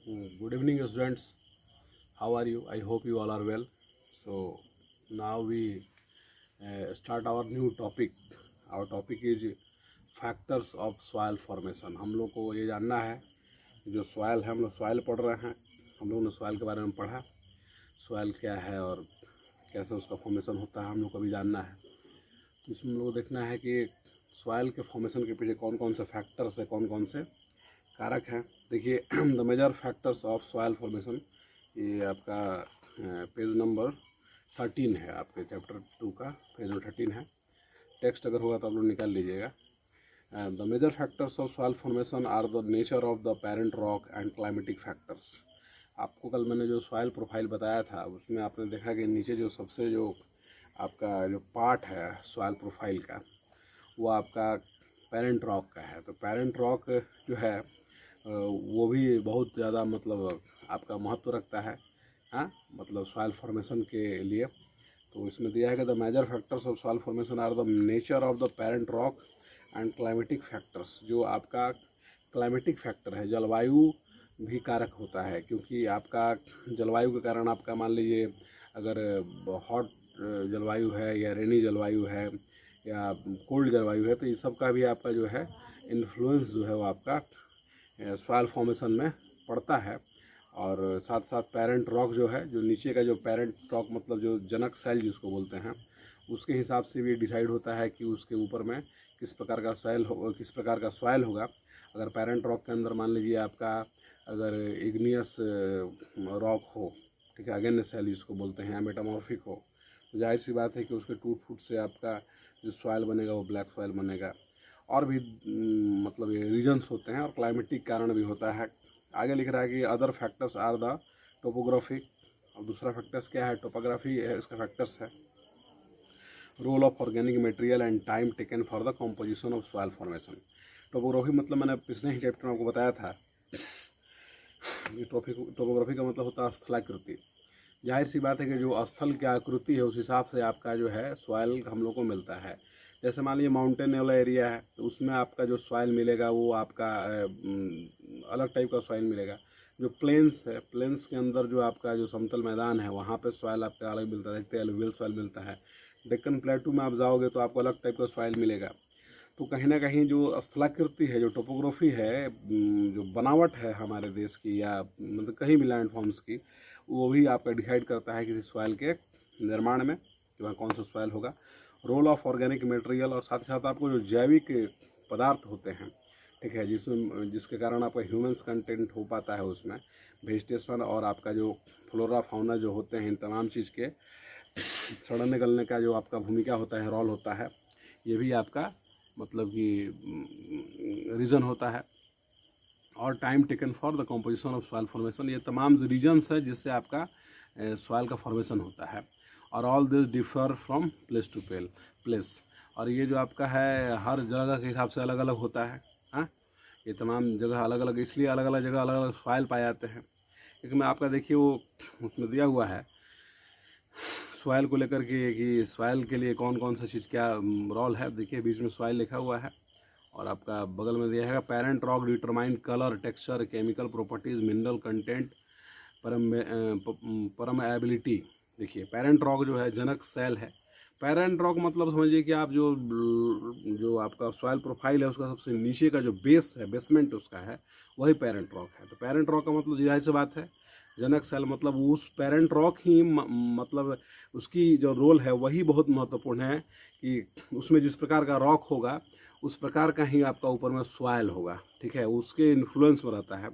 Good evening, students. How are you? I hope you all are well. So now we start our new topic. Our topic is factors of soil formation. हम लोग को ये जानना है कि जो soil है, हम लोग सॉइल पढ़ रहे हैं, हम लोगों ने सॉइल के बारे में पढ़ा, सॉइल क्या है और कैसे उसका फॉर्मेशन होता है हम लोग को भी जानना है। तो इसमें हम लोग को देखना है कि सॉइल के फॉर्मेशन के पीछे कौन कौन से फैक्टर्स है, कौन कौन से कारक हैं। देखिए the major factors of soil formation, ये आपका पेज नंबर 13 है, आपके चैप्टर 2 का पेज नंबर 13 है। टेक्स्ट अगर होगा तो आप लोग निकाल लीजिएगा। The major factors of soil formation are the nature of the parent rock and climatic factors. आपको कल मैंने जो सॉइल प्रोफाइल बताया था उसमें आपने देखा कि नीचे जो सबसे जो आपका जो पार्ट है सॉइल प्रोफाइल का वो आपका पेरेंट रॉक का है। तो पेरेंट रॉक जो है वो भी बहुत ज़्यादा मतलब आपका महत्व रखता है, हाँ, मतलब सॉइल फॉर्मेशन के लिए। तो इसमें दिया है कि the major factors of soil formation are the nature of the parent rock and climatic factors. जो आपका क्लाइमेटिक फैक्टर है, जलवायु भी कारक होता है, क्योंकि आपका जलवायु के कारण आपका मान लीजिए अगर हॉट जलवायु है या रेनी जलवायु है या कोल्ड जलवायु है, तो इस सब का भी आपका जो है इन्फ्लुएंस जो है वो आपका सॉइल फॉर्मेशन में पड़ता है। और साथ साथ पेरेंट रॉक जो है, जो नीचे का जो पेरेंट रॉक मतलब जो जनक सेल जिसको बोलते हैं, उसके हिसाब से भी डिसाइड होता है कि उसके ऊपर में किस प्रकार का किस प्रकार का सॉइल होगा। अगर पेरेंट रॉक के अंदर मान लीजिए आपका अगर इग्नियस रॉक हो, ठीक है, अगेनस्ट सेल जिसको बोलते हैं, या मेटामॉर्फिक हो, तो जाहिर सी बात है कि उसके टूट फूट से आपका जो सॉइल बनेगा वो ब्लैक सॉइल बनेगा। और भी मतलब ये रीजन्स होते हैं और क्लाइमेटिक कारण भी होता है। आगे लिख रहा है कि other factors are the topography. और दूसरा फैक्टर्स क्या है? टोपोग्राफी है, इसका फैक्टर्स है role of organic material and time taken for the composition of soil formation. Topography मतलब मैंने पिछले ही चैप्टर में आपको बताया था, ये टोपोग्राफी का मतलब होता है स्थलाकृति। जाहिर सी बात है कि जो स्थल की आकृति है उस हिसाब से आपका जो है सॉइल हम लोग को मिलता है। जैसे मान लीजिए माउंटेन वाला एरिया है तो उसमें आपका जो सॉइल मिलेगा वो आपका अलग टाइप का सॉइल मिलेगा। जो प्लेन्स है, प्लेन्स के अंदर जो आपका जो समतल मैदान है वहाँ पे सॉइल आपका अलग मिलता है, देखते हैं एलुवियल सॉइल मिलता है। डेक्कन प्लेटू में आप जाओगे तो आपको अलग टाइप का सॉइल मिलेगा। तो कहीं ना कहीं जो स्थलाकृति है, जो टोपोग्राफी है, जो बनावट है हमारे देश की या मतलब कहीं भी लैंड फॉर्म्स की, वो भी आपका डिसाइड करता है किसी सॉइल के निर्माण में कि वहाँ कौन सा सॉइल होगा। रोल ऑफ ऑर्गेनिक मटेरियल, और साथ ही साथ आपको जो जैविक पदार्थ होते हैं, ठीक है, जिसके कारण आपका ह्यूमन्स कंटेंट हो पाता है उसमें, वेजिटेशन और आपका जो फ्लोरा फाउना जो होते हैं, इन तमाम चीज़ के सड़ने गलने का जो आपका भूमिका होता है, रोल होता है, ये भी आपका मतलब कि रीज़न होता है। और time taken for the composition of soil formation, ये तमाम जो रीजन्स है जिससे आपका सॉइल का फॉर्मेशन होता है। और all this differ from place to place. और ये जो आपका है हर जगह के हिसाब से अलग अलग होता है, हाँ, ये तमाम जगह अलग अलग, इसलिए अलग अलग जगह अलग अलग सॉइल पाए जाते हैं। क्योंकि मैं आपका देखिए वो उसमें दिया हुआ है सॉइल को लेकर के कि सॉइल के लिए कौन कौन सा चीज़ क्या रोल है। देखिए बीच में सॉइल लिखा हुआ है और आपका बगल में दिया है parent rock determine colour, texture, chemical properties, mineral content, permeability. देखिए पेरेंट रॉक जो है जनक सेल है। पेरेंट रॉक मतलब समझिए कि आप जो आपका सॉइल प्रोफाइल है उसका सबसे नीचे का जो बेस है, बेसमेंट उसका है, वही पेरेंट रॉक है। तो पेरेंट रॉक का मतलब जाहिर सी बात है जनक सेल, मतलब उस पेरेंट रॉक ही मतलब उसकी जो रोल है वही बहुत महत्वपूर्ण है कि उसमें जिस प्रकार का रॉक होगा उस प्रकार का ही आपका ऊपर में सॉइल होगा, ठीक है, उसके इन्फ्लुएंस में रहता है।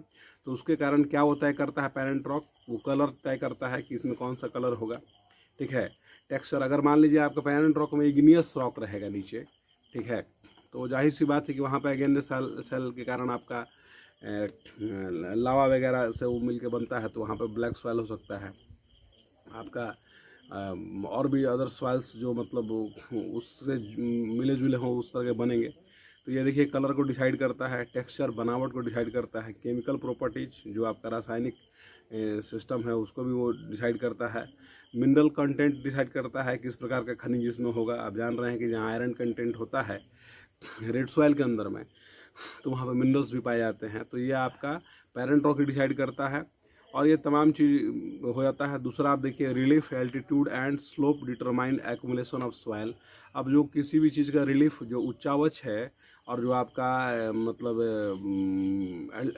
तो उसके कारण क्या वो तय करता है पेरेंट रॉक, वो कलर तय करता है कि इसमें कौन सा कलर होगा, ठीक है। टेक्सचर, अगर मान लीजिए आपका पेरेंट रॉक में इग्नियस रॉक रहेगा नीचे, ठीक है, तो जाहिर सी बात है कि वहाँ पर अगेन सेल के कारण आपका लावा वगैरह से वो मिल के बनता है, तो वहाँ पर ब्लैक सॉइल हो सकता है आपका। और भी अदर सॉइल्स जो मतलब उससे मिले जुले हों उस तरह के बनेंगे। तो ये देखिए कलर को डिसाइड करता है, टेक्सचर बनावट को डिसाइड करता है, केमिकल प्रॉपर्टीज जो आपका रासायनिक सिस्टम है उसको भी वो डिसाइड करता है, मिनरल कंटेंट डिसाइड करता है किस प्रकार का खनिज इसमें होगा। आप जान रहे हैं कि जहाँ आयरन कंटेंट होता है रेड सॉइल के अंदर में, तो वहाँ पर मिनरल्स भी पाए जाते हैं। तो ये आपका पेरेंट रॉक ही डिसाइड करता है, और ये तमाम चीज़ हो जाता है। दूसरा आप देखिए relief, altitude and slope determine accumulation of soil. अब जो किसी भी चीज़ का रिलीफ, जो उच्चावच है, और जो आपका मतलब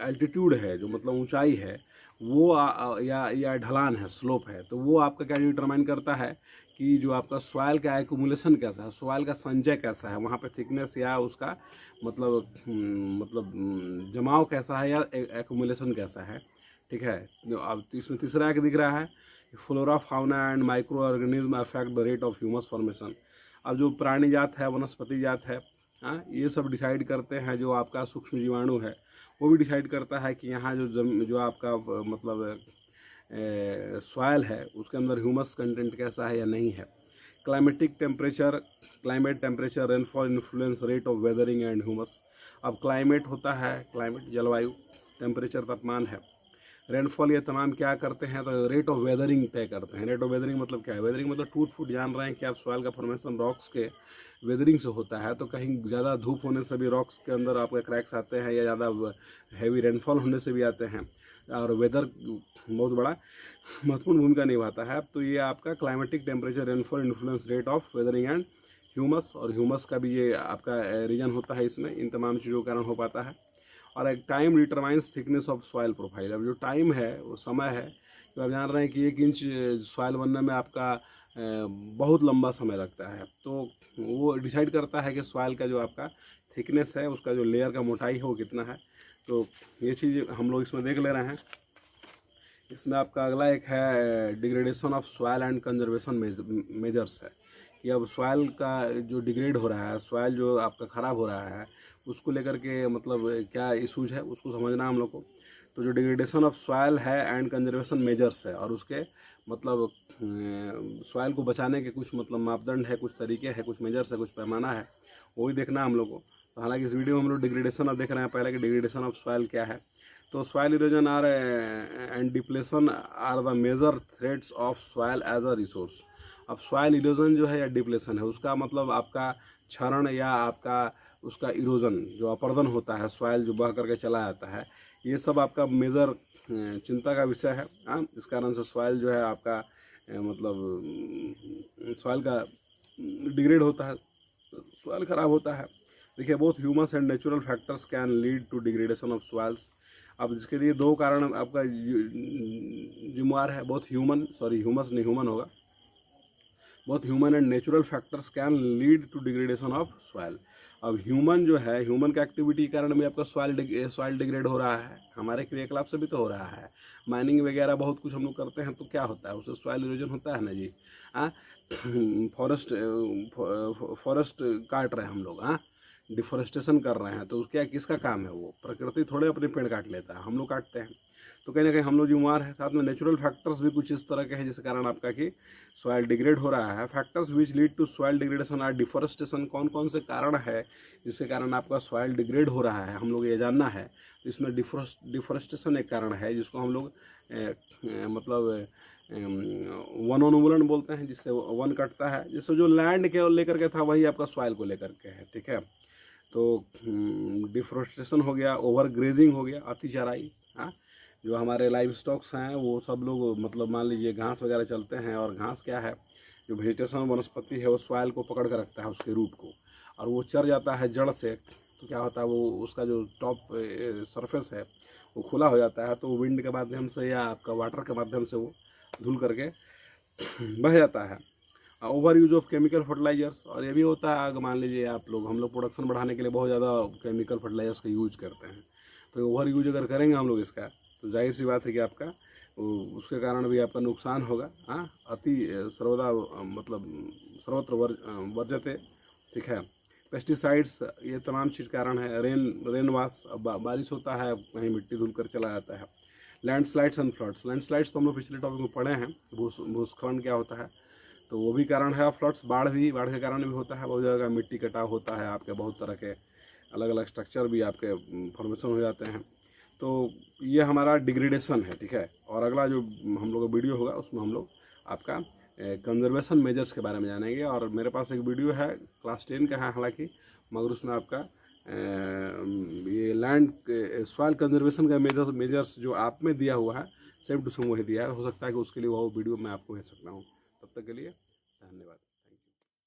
एल्टीट्यूड है, जो मतलब ऊंचाई है, वो या ढलान है, स्लोप है, तो वो आपका क्या डिटरमाइन करता है कि जो आपका सॉइल का एक्यूमुलेशन कैसा है, सॉइल का संचय कैसा है, वहाँ पे थिकनेस या उसका मतलब जमाव कैसा है, या एक्यूमुलेशन कैसा है। ठीक है, जो अब इसमें तीसरा एक दिख रहा है, flora, fauna and micro organism affect the rate of humus formation. अब जो प्राणी जात है, वनस्पति जात है, हाँ, ये सब डिसाइड करते हैं। जो आपका सूक्ष्म जीवाणु है वो भी डिसाइड करता है कि यहाँ जो आपका मतलब सॉइल है उसके अंदर ह्यूमस कंटेंट कैसा है या नहीं है। Climate temperature, rainfall influence rate of weathering and humus. अब क्लाइमेट होता है, क्लाइमेट जलवायु, टेम्परेचर तापमान है, रेनफॉल, ये तमाम क्या करते हैं, तो रेट ऑफ वेदरिंग तय करते हैं। रेट ऑफ वेदरिंग मतलब क्या है? वेदरिंग मतलब टूट फूट, जान रहे हैं कि आप सॉइल का फॉर्मेशन रॉक्स के वेदरिंग से होता है। तो कहीं ज़्यादा धूप होने से भी रॉक्स के अंदर आपके क्रैक्स आते हैं, या ज़्यादा हैवी रेनफॉल होने से भी आते हैं, और वेदर बहुत बड़ा महत्वपूर्ण भूमिका निभाता है। तो ये आपका climatic, temperature, rainfall influence rate of weathering and humus, और ह्यूमस का भी ये आपका रीजन होता है इसमें। इन तमाम चीज़ों के कारण हो पाता है। और एक time determines thickness of soil profile. अब जो टाइम है, वो समय है, तो आप जान रहे हैं कि 1 इंच सॉइल बनने में आपका बहुत लंबा समय लगता है। तो वो डिसाइड करता है कि सॉइल का जो आपका थिकनेस है, उसका जो लेयर का मोटाई है वो कितना है। तो ये चीज़ हम लोग इसमें देख ले रहे हैं। इसमें आपका अगला एक है degradation of soil and conservation measures है, कि अब सॉइल का जो डिग्रेड हो रहा है, सॉइल जो आपका ख़राब हो रहा है, उसको लेकर के मतलब क्या इशूज़ है, उसको समझना हम लोग को। तो जो डिग्रेडेशन ऑफ सॉइल है एंड कंजर्वेशन मेजर्स है, और उसके मतलब सॉइल को बचाने के कुछ मतलब मापदंड है, कुछ तरीके हैं, कुछ मेजर्स है, कुछ पैमाना है, वो भी देखना हम लोग को। तो हालांकि इस वीडियो में हम लोग डिग्रेडेशन अब देख रहे हैं पहले कि डिग्रेडेशन ऑफ सॉइल क्या है। तो soil erosion are and depletion are the major threats of soil as a resource. अब सॉइल इरोजन जो है या डिप्लेशन है, उसका मतलब आपका क्षरण या आपका उसका इरोजन, जो अपर्दन होता है, सॉइल जो बह करके चला जाता है, ये सब आपका मेजर चिंता का विषय है। हाँ, इस कारण से सॉइल जो है आपका मतलब सॉइल का डिग्रेड होता है, सॉइल खराब होता है। देखिए, both humus and natural factors can lead to degradation of soils. अब जिसके लिए 2 कारण आपका जिम्मेवार है, बोथ ह्यूमस नहीं, ह्यूमन होगा। Both human and natural factors can lead to degradation of soil. अब ह्यूमन जो है, ह्यूमन का एक्टिविटी के कारण भी आपका सॉइल डिग्रेड हो रहा है, हमारे क्रियाकलाप से भी तो हो रहा है। माइनिंग वगैरह बहुत कुछ हम लोग करते हैं, तो क्या होता है, उससे सॉइल इरोजन होता है ना जी। हाँ, फॉरेस्ट काट रहे हैं हम लोग, हाँ, डिफोरेस्टेशन कर रहे हैं, तो क्या किसका काम है? वो प्रकृति थोड़े अपने पेड़ काट लेता है, हम लोग काटते हैं। तो कहीं ना कहीं हम लोग जिम्मेवार है। साथ में नेचुरल फैक्टर्स भी कुछ इस तरह के हैं जिसके कारण आपका कि सॉइल डिग्रेड हो रहा है। Factors which lead to soil degradation are deforestation. कौन कौन से कारण है जिसके कारण आपका सॉइल डिग्रेड हो रहा है, हम लोग ये जानना है। तो इसमें डिफोरेस्टेशन एक कारण है, जिसको हम लोग मतलब वनोन्मूलन बोलते हैं, जिससे वन कटता है, जिससे जो लैंड के लेकर के था वही आपका सॉइल को लेकर के है। ठीक है, तो डिफोरेस्टेशन हो गया, ओवर ग्रेजिंग हो गया, अति चराई। हाँ, जो हमारे लाइव स्टॉक्स हैं वो सब लोग मतलब मान लीजिए घास वगैरह चलते हैं, और घास क्या है, जो वेजिटेशन वनस्पति है, वो सॉइल को पकड़ कर रखता है, उसके रूट को, और वो चर जाता है जड़ से। तो क्या होता है, वो उसका जो टॉप सरफेस है वो खुला हो जाता है, तो विंड के माध्यम से या आपका वाटर के माध्यम से वो धुल करके बह जाता है। Over use of chemical fertilizers, और ये भी होता है, अगर मान लीजिए हम लोग प्रोडक्शन बढ़ाने के लिए बहुत ज़्यादा केमिकल फर्टिलाइजर्स का यूज करते हैं, तो ओवर यूज अगर करेंगे हम लोग इसका, तो जाहिर सी बात है कि आपका उसके कारण भी आपका नुकसान होगा। हाँ, अति सर्वदा मतलब सर्वत्र वर्जते। ठीक है, पेस्टिसाइड्स, ये तमाम चीज़ कारण है। रेन वाश, बारिश होता है, कहीं मिट्टी धुल कर चला जाता है। Landslides and floods. लैंडस्लाइड्स तो हम लोग पिछले टॉपिक में पढ़े हैं, भूस्खलन क्या होता है, तो वो भी कारण है। फ्लड्स, बाढ़ के कारण भी होता है, बहुत जगह मिट्टी कटाव होता है, आपके बहुत तरह के अलग अलग स्ट्रक्चर भी आपके फॉर्मेशन हो जाते हैं। तो ये हमारा डिग्रेडेशन है। ठीक है, और अगला जो हम लोग का वीडियो होगा उसमें हम लोग आपका कंजर्वेशन मेजर्स के बारे में जानेंगे। और मेरे पास एक वीडियो है, क्लास 10 का है हालांकि, मगर उसमें आपका ये लैंड सॉइल कंजर्वेशन का मेजर्स जो आप में दिया हुआ है सेम टू सेम वही दिया है। हो सकता है कि उसके लिए वो वीडियो मैं आपको भेज सकता हूँ। तब तक के लिए